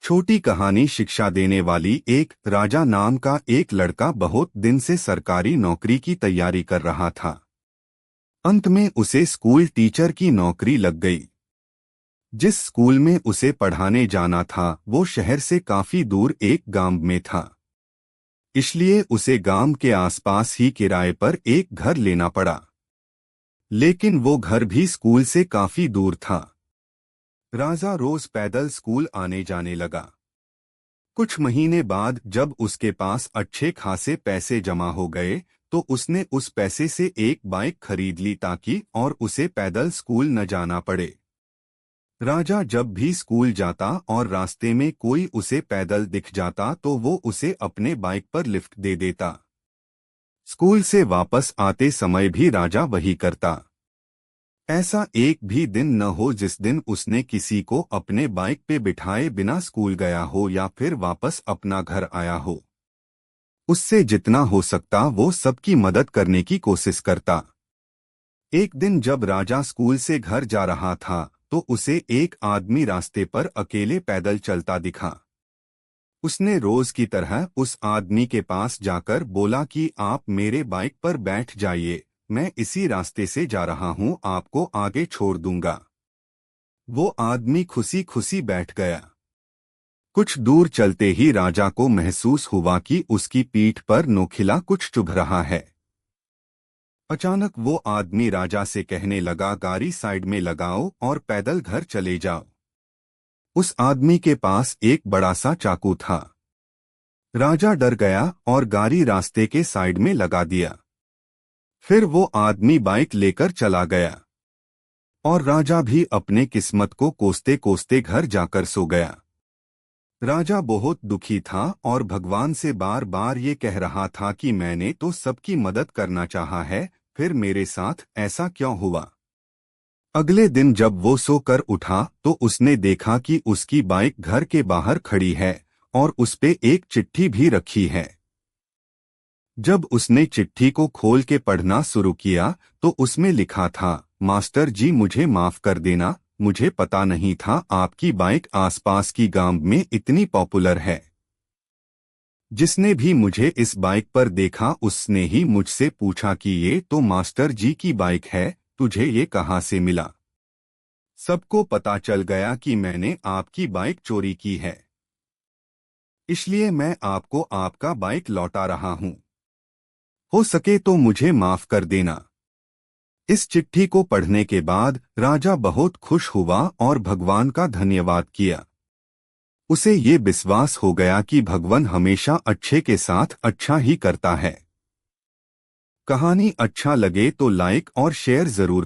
छोटी कहानी शिक्षा देने वाली। एक राजा नाम का एक लड़का बहुत दिन से सरकारी नौकरी की तैयारी कर रहा था। अंत में उसे स्कूल टीचर की नौकरी लग गई। जिस स्कूल में उसे पढ़ाने जाना था वो शहर से काफी दूर एक गांव में था, इसलिए उसे गांव के आसपास ही किराए पर एक घर लेना पड़ा। लेकिन वो घर भी स्कूल से काफी दूर था। राजा रोज पैदल स्कूल आने जाने लगा। कुछ महीने बाद जब उसके पास अच्छे खासे पैसे जमा हो गए तो उसने उस पैसे से एक बाइक खरीद ली ताकि और उसे पैदल स्कूल न जाना पड़े। राजा जब भी स्कूल जाता और रास्ते में कोई उसे पैदल दिख जाता तो वो उसे अपने बाइक पर लिफ्ट दे देता। स्कूल से वापस आते समय भी राजा वही करता। ऐसा एक भी दिन न हो जिस दिन उसने किसी को अपने बाइक पे बिठाए बिना स्कूल गया हो या फिर वापस अपना घर आया हो। उससे जितना हो सकता वो सबकी मदद करने की कोशिश करता। एक दिन जब राजा स्कूल से घर जा रहा था तो उसे एक आदमी रास्ते पर अकेले पैदल चलता दिखा। उसने रोज की तरह उस आदमी के पास जाकर बोला कि आप मेरे बाइक पर बैठ जाइए, मैं इसी रास्ते से जा रहा हूं, आपको आगे छोड़ दूंगा। वो आदमी खुशी खुशी बैठ गया। कुछ दूर चलते ही राजा को महसूस हुआ कि उसकी पीठ पर नोखिला कुछ चुभ रहा है। अचानक वो आदमी राजा से कहने लगा, गाड़ी साइड में लगाओ और पैदल घर चले जाओ। उस आदमी के पास एक बड़ा सा चाकू था। राजा डर गया और गाड़ी रास्ते के साइड में लगा दिया। फिर वो आदमी बाइक लेकर चला गया और राजा भी अपने किस्मत को कोसते कोसते घर जाकर सो गया। राजा बहुत दुखी था और भगवान से बार बार ये कह रहा था कि मैंने तो सबकी मदद करना चाहा है, फिर मेरे साथ ऐसा क्यों हुआ। अगले दिन जब वो सोकर उठा तो उसने देखा कि उसकी बाइक घर के बाहर खड़ी है और उस पे एक चिट्ठी भी रखी है। जब उसने चिट्ठी को खोल के पढ़ना शुरू किया तो उसमें लिखा था, मास्टर जी मुझे माफ कर देना, मुझे पता नहीं था आपकी बाइक आसपास की गांव में इतनी पॉपुलर है। जिसने भी मुझे इस बाइक पर देखा उसने ही मुझसे पूछा कि ये तो मास्टर जी की बाइक है, तुझे ये कहाँ से मिला। सबको पता चल गया कि मैंने आपकी बाइक चोरी की है, इसलिए मैं आपको आपका बाइक लौटा रहा हूं। हो सके तो मुझे माफ कर देना। इस चिट्ठी को पढ़ने के बाद राजा बहुत खुश हुआ और भगवान का धन्यवाद किया। उसे ये विश्वास हो गया कि भगवान हमेशा अच्छे के साथ अच्छा ही करता है। कहानी अच्छा लगे तो लाइक और शेयर जरूर